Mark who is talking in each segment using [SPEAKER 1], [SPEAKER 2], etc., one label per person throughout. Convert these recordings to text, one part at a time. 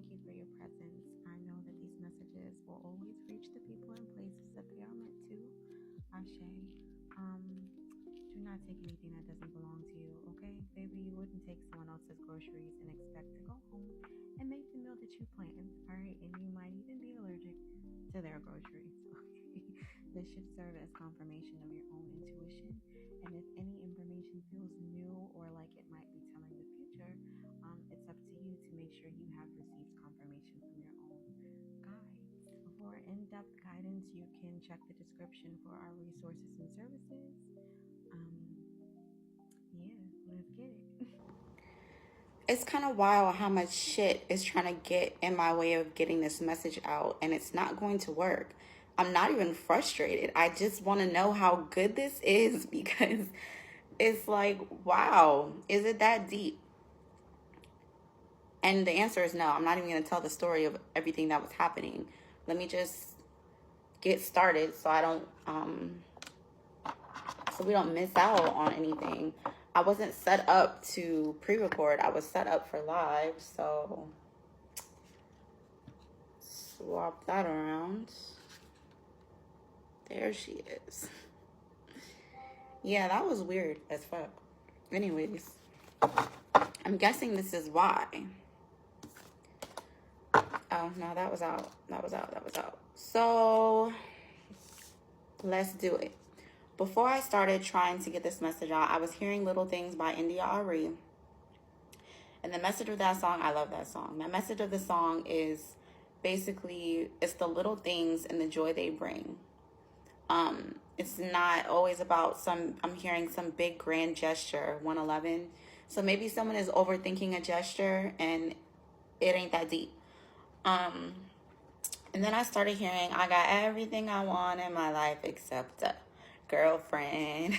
[SPEAKER 1] thank you for your presence. I know that these messages will always reach the people and places that they are meant to. Ashe. Do not take anything that doesn't belong to you, okay? Baby, you wouldn't take someone else's groceries and expect to go home and make the meal that you planned, all right? And you might even be allergic to their groceries, okay? This should serve as confirmation of your own intuition. And if any information feels new or like it might be telling the future, it's up to you to make sure you have received confirmation from your own guides. For in-depth guidance, you can check the description for our resources and services. Yeah, let's get it.
[SPEAKER 2] It's kind of wild how much shit is trying to get in my way of getting this message out, and it's not going to work. I'm not even frustrated. I just want to know how good this is because it's like, wow, is it that deep? And the answer is no. I'm not even going to tell the story of everything that was happening. Let me just get started so we don't miss out on anything. I wasn't set up to pre-record. I was set up for live, so swap that around. There she is. Yeah, that was weird as fuck. Anyways, I'm guessing this is why. Oh, no, that was out. So, let's do it. Before I started trying to get this message out, I was hearing Little Things by India Ari. And the message of that song, I love that song. The message of the song is basically, it's the little things and the joy they bring. It's not always about I'm hearing some big grand gesture, 111. So maybe someone is overthinking a gesture and it ain't that deep. And then I started hearing, I got everything I want in my life except a girlfriend.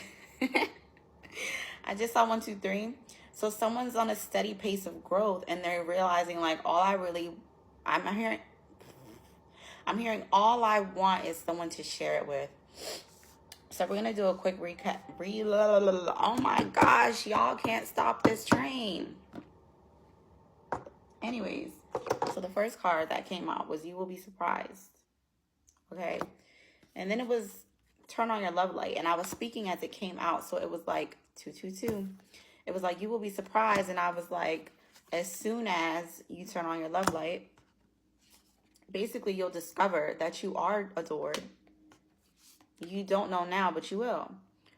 [SPEAKER 2] I just saw 1, 2, 3. So someone's on a steady pace of growth and they're realizing like I'm hearing all I want is someone to share it with. So we're going to do a quick recap. Oh my gosh, y'all can't stop this train. Anyways, so the first card that came out was You Will Be Surprised. Okay. And then it was Turn on Your Love Light. And I was speaking as it came out. So it was like 222. It was like, you will be surprised. And I was like, as soon as you turn on your love light, basically you'll discover that you are adored. You don't know now, but you will.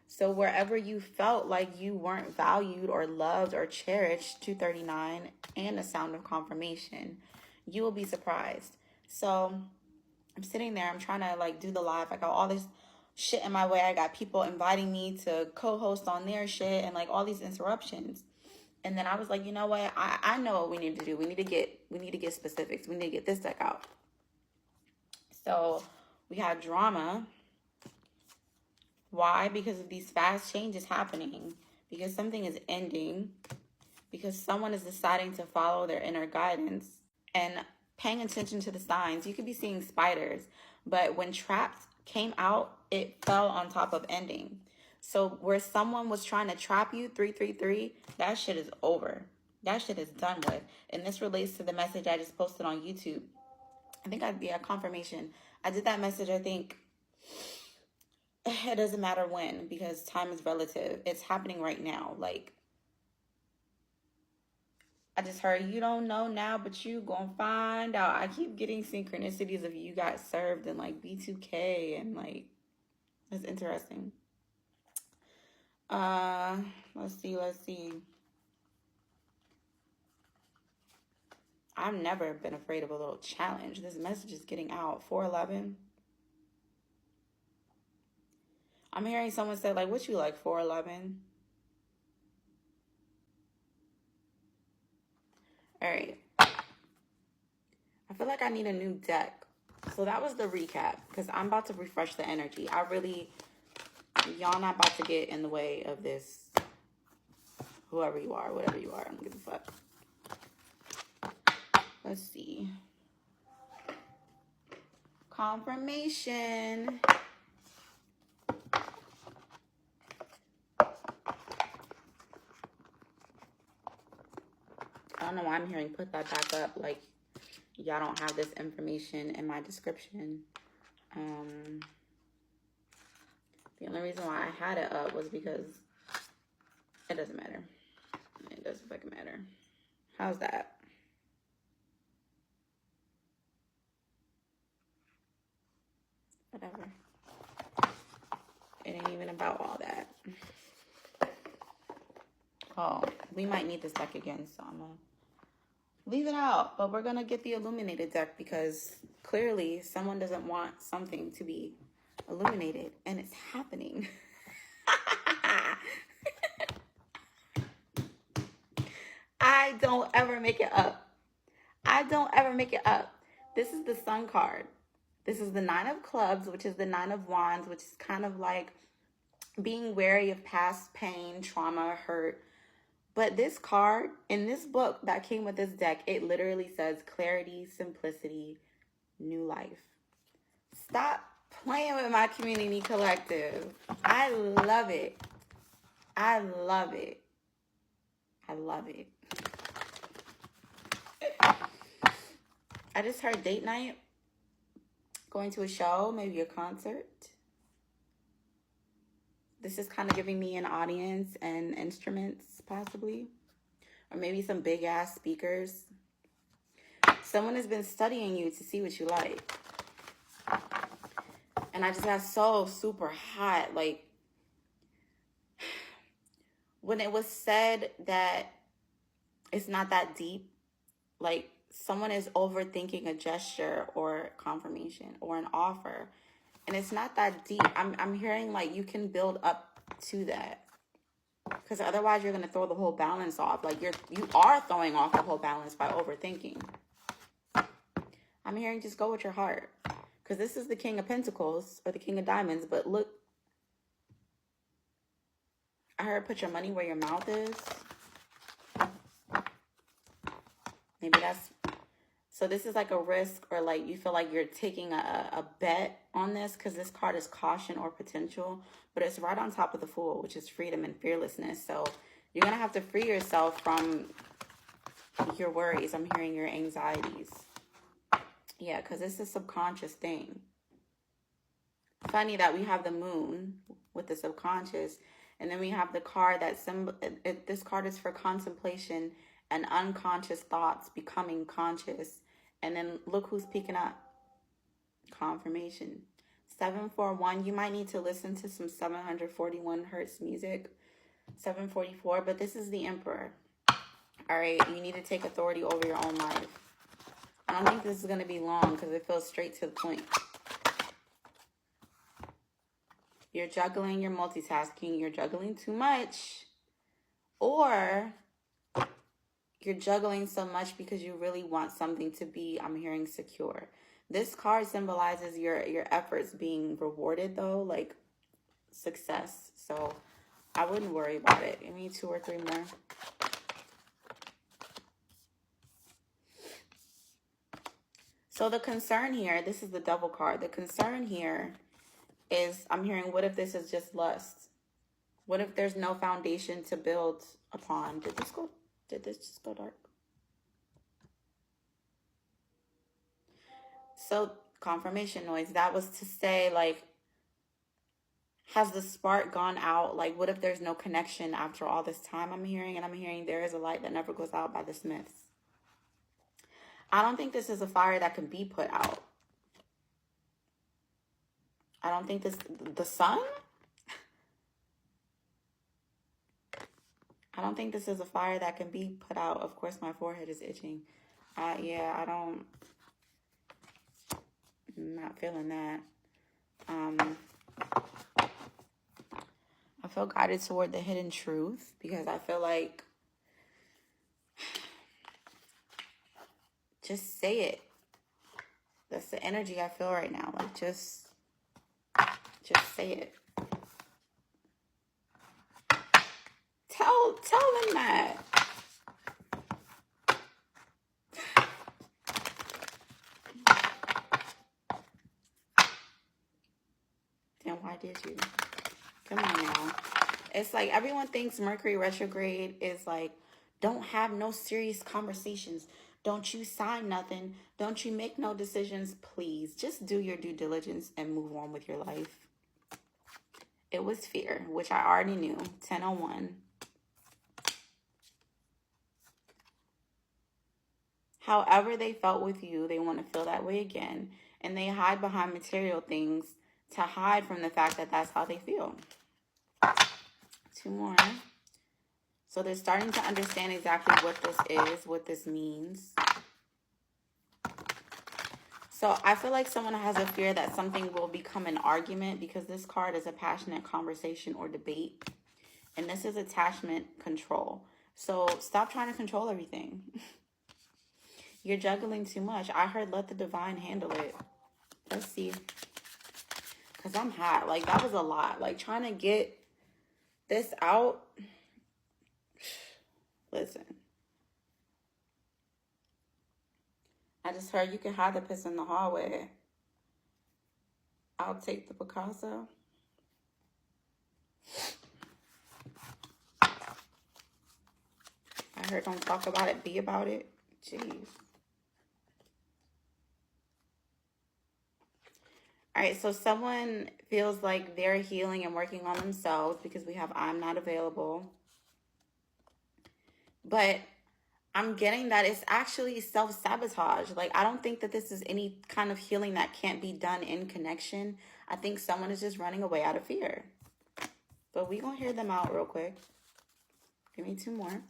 [SPEAKER 2] So wherever you felt like you weren't valued or loved or cherished, 239 and the sound of confirmation, you will be surprised. So I'm sitting there, I'm trying to like do the live. I got all this shit in my way. I got people inviting me to co-host on their shit and like all these interruptions. And then I was like, you know what? I know what we need to do. We need to get specifics. We need to get this deck out. So we had drama. Why? Because of these fast changes happening. Because something is ending. Because someone is deciding to follow their inner guidance. And paying attention to the signs. You could be seeing spiders. But when trapped came out, it fell on top of ending. So where someone was trying to trap you, 333, that shit is over. That shit is done with. And this relates to the message I just posted on YouTube. I think I'd be a confirmation. I did that message, I think, it doesn't matter when, because time is relative. It's happening right now. Like, I just heard, you don't know now, but you gonna find out. I keep getting synchronicities of you got served in like B2K and like, it's interesting. Let's see. I've never been afraid of a little challenge. This message is getting out. 411. I'm hearing someone say, like, what you like, 411? All right. I feel like I need a new deck. So that was the recap, because I'm about to refresh the energy. Y'all not about to get in the way of this. Whoever you are, whatever you are, I don't give a fuck. Let's see. Confirmation. I don't know why I'm hearing put that back up. Like, Y'all don't have this information in my description. The only reason why I had it up was because it doesn't matter. It doesn't fucking matter. How's that? Whatever. It ain't even about all that. Oh, we might need this deck again, so I'm gonna leave it out. But we're gonna get the illuminated deck because clearly someone doesn't want something to be illuminated, and it's happening. I don't ever make it up. I don't ever make it up. This is the Sun card. This is the Nine of Clubs, which is the Nine of Wands, which is kind of like being wary of past pain, trauma, hurt. But this card, in this book that came with this deck, it literally says clarity, simplicity, new life. Stop playing with my community collective. I love it. I love it. I love it. I just heard date night, going to a show, maybe a concert. This is kind of giving me an audience and instruments, possibly. Or maybe some big-ass speakers. Someone has been studying you to see what you like. And I just got so super hot. Like, when it was said that it's not that deep, like, someone is overthinking a gesture or confirmation or an offer. And it's not that deep. I'm hearing, like, you can build up to that. Because otherwise you're going to throw the whole balance off. Like, you are throwing off the whole balance by overthinking. I'm hearing just go with your heart. Because this is the King of Pentacles or the King of Diamonds. But look, I heard put your money where your mouth is. Maybe that's... So this is like a risk, or like you feel like you're taking a bet on this, because this card is caution or potential, but it's right on top of the Fool, which is freedom and fearlessness. So you're going to have to free yourself from your worries. I'm hearing your anxieties. Yeah, because it's a subconscious thing. Funny that we have the Moon with the subconscious, and then we have the card that this card is for contemplation and unconscious thoughts becoming conscious. And then look who's picking up. Confirmation. 741. You might need to listen to some 741 hertz music. 744. But this is the Emperor. All right. You need to take authority over your own life. I don't think this is going to be long because it feels straight to the point. You're juggling. You're multitasking. You're juggling too much. Or... you're juggling so much because you really want something to be, I'm hearing, secure. This card symbolizes your efforts being rewarded, though, like success. So I wouldn't worry about it. Give me 2 or 3 more. So the concern here, this is the Devil card. The concern here is, I'm hearing, what if this is just lust? What if there's no foundation to build upon? Did this just go dark? So, confirmation noise. That was to say, like, has the spark gone out? Like, what if there's no connection after all this time? I'm hearing there is a light that never goes out by the Smiths. I don't think this is a fire that can be put out. I don't think the sun? I don't think this is a fire that can be put out. Of course, my forehead is itching. I'm not feeling that. I feel guided toward the hidden truth because I feel like just say it. That's the energy I feel right now. Like just say it. Tell them that. Then why did you? Come on now. It's like everyone thinks Mercury retrograde is like, don't have no serious conversations. Don't you sign nothing. Don't you make no decisions. Please, just do your due diligence and move on with your life. It was fear, which I already knew. 1001. However they felt with you, they want to feel that way again. And they hide behind material things to hide from the fact that that's how they feel. 2 more. So they're starting to understand exactly what this is, what this means. So I feel like someone has a fear that something will become an argument, because this card is a passionate conversation or debate. And this is attachment control. So stop trying to control everything. You're juggling too much. I heard let the divine handle it. Let's see. Because I'm hot. Like, that was a lot. Like, trying to get this out. Listen. I just heard you can hide the piss in the hallway. I'll take the Picasso. I heard don't talk about it, be about it. Jeez. All right, so someone feels like they're healing and working on themselves, because we have I'm not available. But I'm getting that it's actually self-sabotage. Like, I don't think that this is any kind of healing that can't be done in connection. I think someone is just running away out of fear. But we're going to hear them out real quick. Give me 2 more.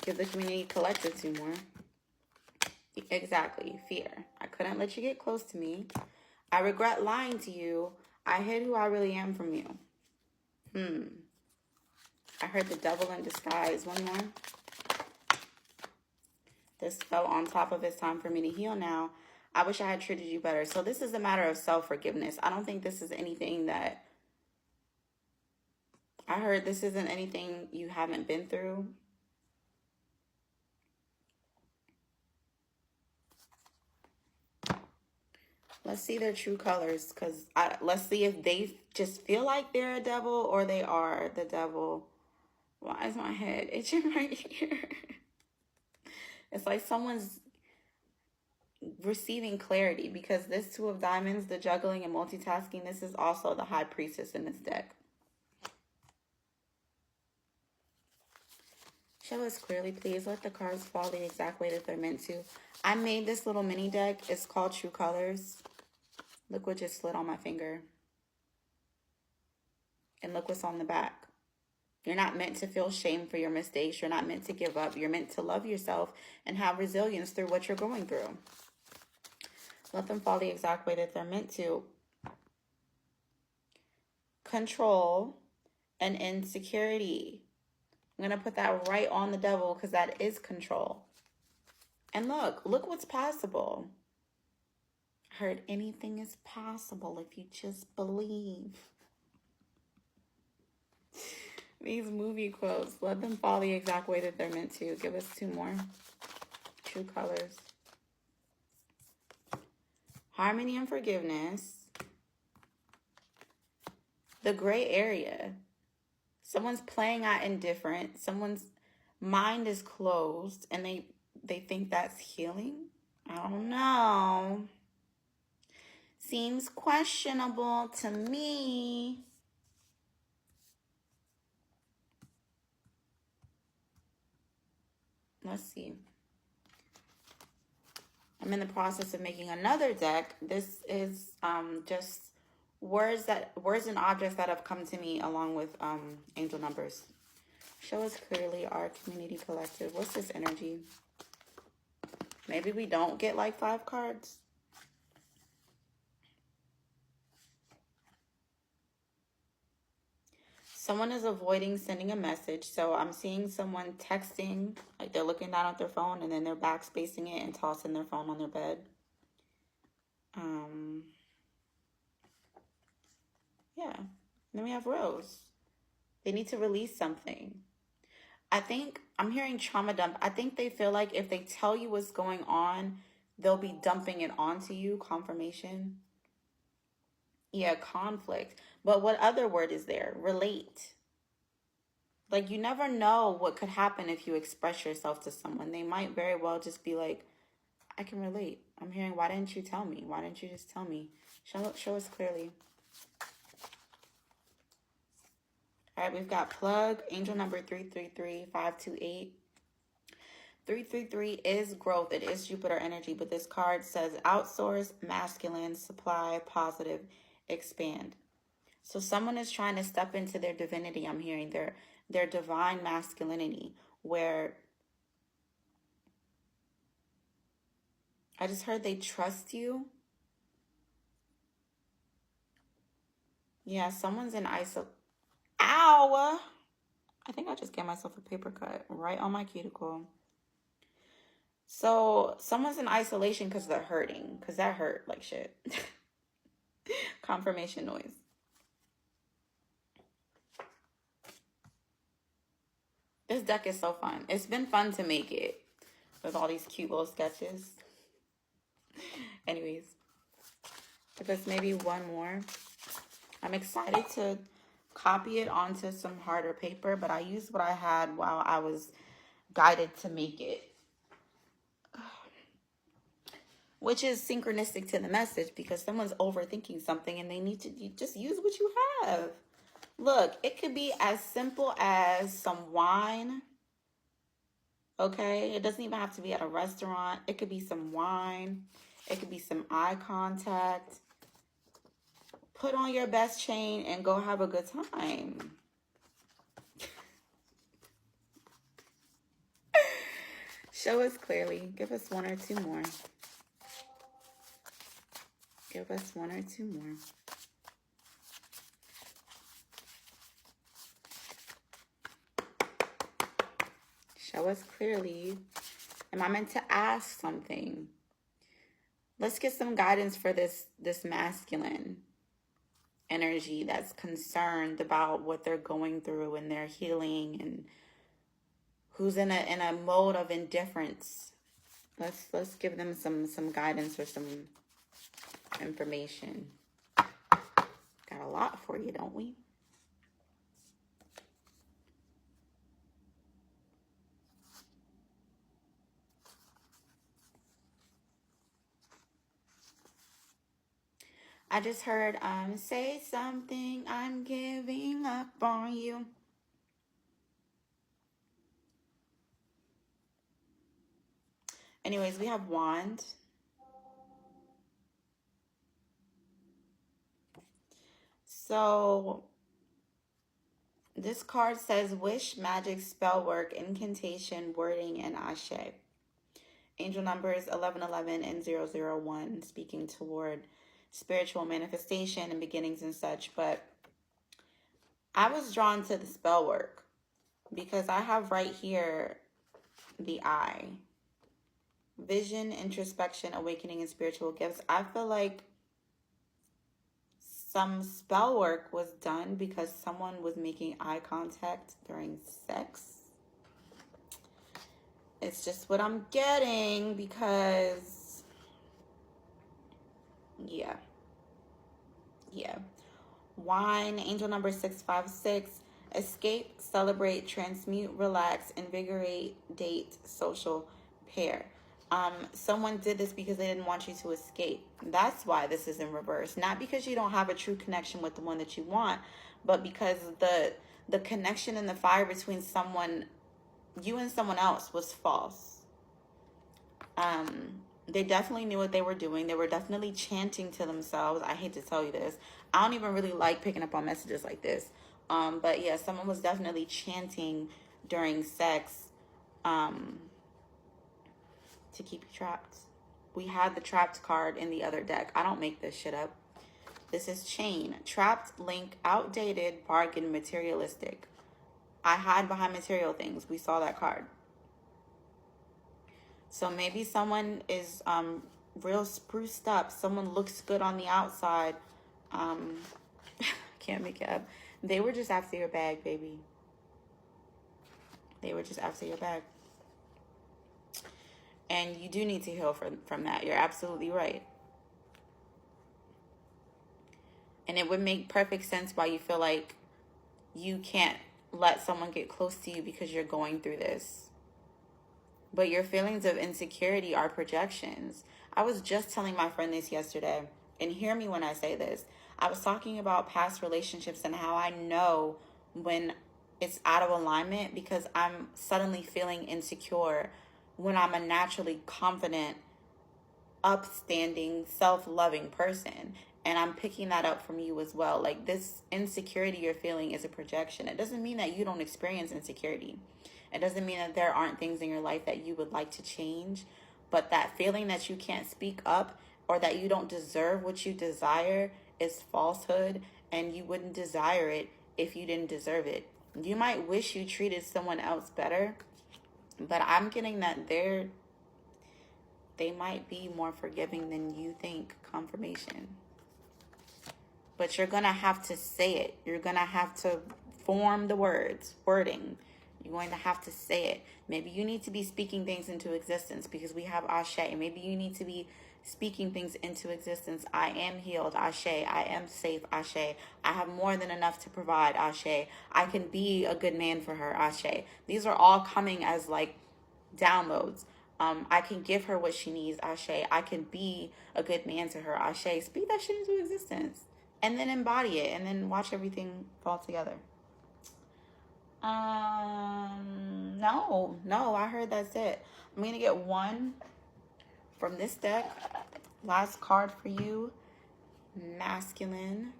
[SPEAKER 2] Give the community collective 2 more. Exactly. Fear. I couldn't let you get close to me. I regret lying to you. I hid who I really am from you. I heard the devil in disguise. 1 more. This fell on top of it's time for me to heal now. I wish I had treated you better. So this is a matter of self-forgiveness. I don't think this is anything that... I heard this isn't anything you haven't been through. Let's see their true colors, because let's see if they just feel like they're a devil or they are the devil. Why is my head itching right here? It's like someone's receiving clarity, because this 2 of diamonds, the juggling and multitasking, this is also the high priestess in this deck. Show us clearly, please. Let the cards fall the exact way that they're meant to. I made this little mini deck. It's called True Colors. Look what just slid on my finger. And look what's on the back. You're not meant to feel shame for your mistakes. You're not meant to give up. You're meant to love yourself and have resilience through what you're going through. Let them fall the exact way that they're meant to. Control and insecurity. I'm going to put that right on the devil, because that is control. And look what's possible. I heard anything is possible if you just believe. These movie quotes, let them fall the exact way that they're meant to. Give us 2 more. True colors. Harmony and forgiveness. The gray area. Someone's playing out indifferent. Someone's mind is closed and they think that's healing. I don't know. Seems questionable to me. Let's see. I'm in the process of making another deck. This is just words and objects that have come to me along with angel numbers. Show us clearly our community collective. What's this energy? Maybe we don't get like 5 cards. Someone is avoiding sending a message. So I'm seeing someone texting, like they're looking down at their phone and then they're backspacing it and tossing their phone on their bed. Yeah. And then we have Rose. They need to release something. I think I'm hearing trauma dump. I think they feel like if they tell you what's going on, they'll be dumping it onto you. Confirmation. Yeah, conflict. But what other word is there? Relate. Like, you never know what could happen if you express yourself to someone. They might very well just be like, I can relate. I'm hearing, why didn't you tell me? Why didn't you just tell me? Show us clearly. All right, we've got plug, angel number 333528. 333 is growth. It is Jupiter energy, but this card says outsource, masculine, supply, positive, expand. So someone is trying to step into their divinity. I'm hearing their divine masculinity, where I just heard they trust you. Yeah, someone's in isolation. Ow! I think I just gave myself a paper cut right on my cuticle. So someone's in isolation because they're hurting, because that hurt like shit. Confirmation noise. This deck is so fun. It's been fun to make it with all these cute little sketches. Anyways, give us maybe one more. I'm excited to copy it onto some harder paper, but I used what I had while I was guided to make it, which is synchronistic to the message, because someone's overthinking something and they need to just use what you have. Look, it could be as simple as some wine. Okay, it doesn't even have to be at a restaurant. It could be some wine. It could be some eye contact. Put on your best chain and go have a good time. Show us clearly. Give us one or two more. Give us one or two more. Show us clearly. Am I meant to ask something? Let's get some guidance for this masculine energy that's concerned about what they're going through and their healing, and who's in a mode of indifference. Let's give them some guidance or some information. Got a lot for you, don't we? I just heard, say something, I'm giving up on you. Anyways, we have wand. So this card says wish, magic, spell work, incantation, wording, and ashe. Angel numbers 1111 and 001, speaking toward spiritual manifestation and beginnings and such. But I was drawn to the spell work because I have right here the eye. Vision, introspection, awakening, and spiritual gifts. I feel like some spell work was done because someone was making eye contact during sex. It's just what I'm getting because, yeah. Wine, angel number 656. Escape, celebrate, transmute, relax, invigorate, date, social, pair. Someone did this because they didn't want you to escape. That's why this is in reverse. Not because you don't have a true connection with the one that you want, but because the connection and the fire between you and someone else was false. They definitely knew what they were doing. They were definitely chanting to themselves. I hate to tell you this. I don't even really like picking up on messages like this. But yeah, someone was definitely chanting during sex to keep you trapped. We had the trapped card in the other deck. I don't make this shit up. This is chain. Trapped, link, outdated, bargain, materialistic. I hide behind material things. We saw that card. So maybe someone is real spruced up. Someone looks good on the outside. Can't make it up. They were just after your bag, baby. They were just after your bag. And you do need to heal from that. You're absolutely right. And it would make perfect sense why you feel like you can't let someone get close to you because you're going through this. But your feelings of insecurity are projections. I was just telling my friend this yesterday, and hear me when I say this. I was talking about past relationships and how I know when it's out of alignment because I'm suddenly feeling insecure when I'm a naturally confident, upstanding, self-loving person. And I'm picking that up from you as well. Like, this insecurity you're feeling is a projection. It doesn't mean that you don't experience insecurity. It doesn't mean that there aren't things in your life that you would like to change. But that feeling that you can't speak up or that you don't deserve what you desire is falsehood. And you wouldn't desire it if you didn't deserve it. You might wish you treated someone else better. But I'm getting that they might be more forgiving than you think. Confirmation. But you're going to have to say it. You're going to have to form the wording. You're going to have to say it. Maybe you need to be speaking things into existence because we have Ashe. Maybe you need to be speaking things into existence. I am healed, Ashe. I am safe, Ashe. I have more than enough to provide, Ashe. I can be a good man for her, Ashe. These are all coming as like downloads. I can give her what she needs, Ashe. I can be a good man to her, Ashe. Speak that shit into existence. And then embody it. And then watch everything fall together. No, I heard that's it. I'm going to get one from this deck. Last card for you. Masculine.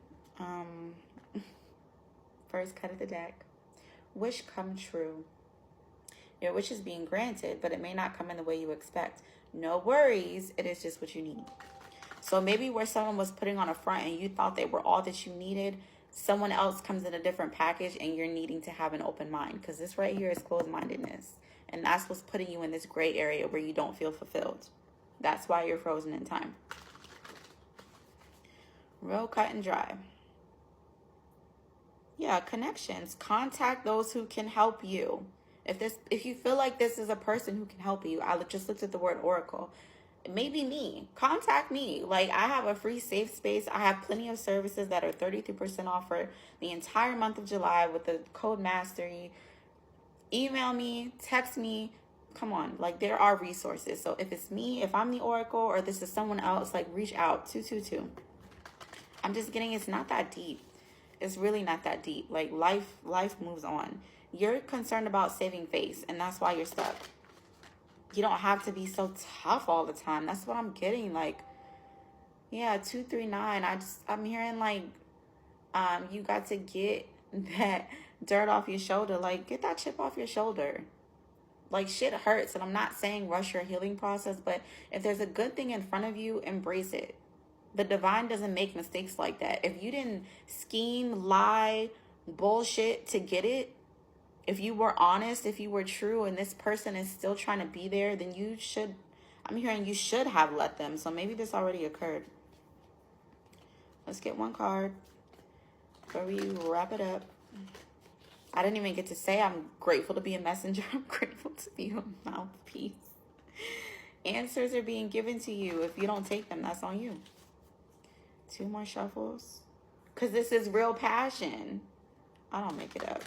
[SPEAKER 2] First cut of the deck. Wish come true. Your wish is being granted, but it may not come in the way you expect. No worries. It is just what you need. So maybe where someone was putting on a front and you thought they were all that you needed, someone else comes in a different package and you're needing to have an open mind. Because this right here is closed-mindedness. And that's what's putting you in this gray area where you don't feel fulfilled. That's why you're frozen in time. Real cut and dry. Yeah, connections. Contact those who can help you. If you feel like this is a person who can help you, I just looked at the word oracle. Maybe me. Contact me. Like, I have a free safe space. I have plenty of services that are 33% off for the entire month of July with the code Mastery. Email me, text me. Come on. Like, there are resources. So if it's me, if I'm the oracle, or this is someone else, like, reach out. 222. I'm just getting, it's not that deep. It's really not that deep. Like, life moves on. You're concerned about saving face, and that's why you're stuck. You don't have to be so tough all the time. That's what I'm getting. Like, yeah, 239. I'm hearing like, you got to get that dirt off your shoulder. Like, get that chip off your shoulder. Like, shit hurts. And I'm not saying rush your healing process, but if there's a good thing in front of you, embrace it. The divine doesn't make mistakes like that. If you didn't scheme, lie, bullshit to get it, if you were honest, if you were true, and this person is still trying to be there, then you should, I'm hearing you should have let them. So maybe this already occurred. Let's get one card before we wrap it up. I didn't even get to say I'm grateful to be a messenger. I'm grateful to be a mouthpiece. Answers are being given to you. If you don't take them, that's on you. 2 more shuffles. Because this is real passion. I don't make it up.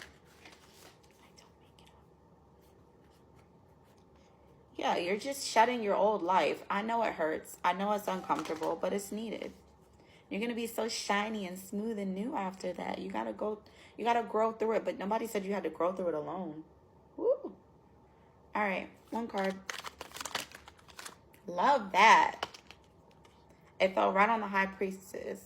[SPEAKER 2] Yeah, you're just shedding your old life. I know it hurts. I know it's uncomfortable, but it's needed. You're going to be so shiny and smooth and new after that. You got to grow through it, but nobody said you had to grow through it alone. Woo. All right, one card. Love that. It fell right on the High Priestess.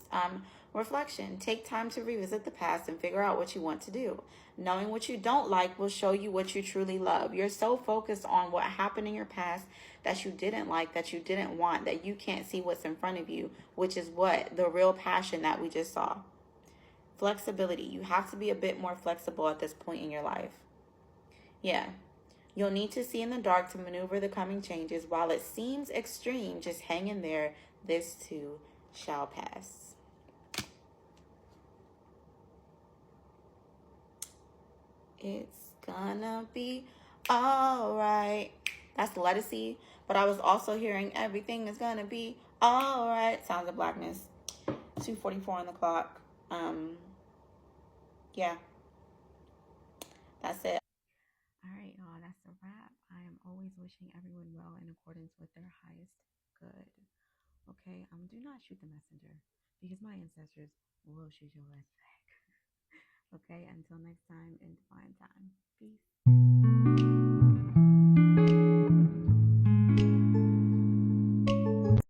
[SPEAKER 2] Reflection. Take time to revisit the past and figure out what you want to do. Knowing what you don't like will show you what you truly love. You're so focused on what happened in your past that you didn't like, that you didn't want, that you can't see what's in front of you, which is what? The real passion that we just saw. Flexibility. You have to be a bit more flexible at this point in your life. Yeah. You'll need to see in the dark to maneuver the coming changes. While it seems extreme, just hang in there. This too shall pass. It's gonna be all right. That's Lettucey. But I was also hearing everything is gonna be all right. Sounds of Blackness. 2:44 on the clock. Yeah. That's it.
[SPEAKER 1] All right, y'all, that's a wrap. I am always wishing everyone well in accordance with their highest good. Okay, do not shoot the messenger because my ancestors will shoot your ass back. Okay, until next time in divine time. Peace.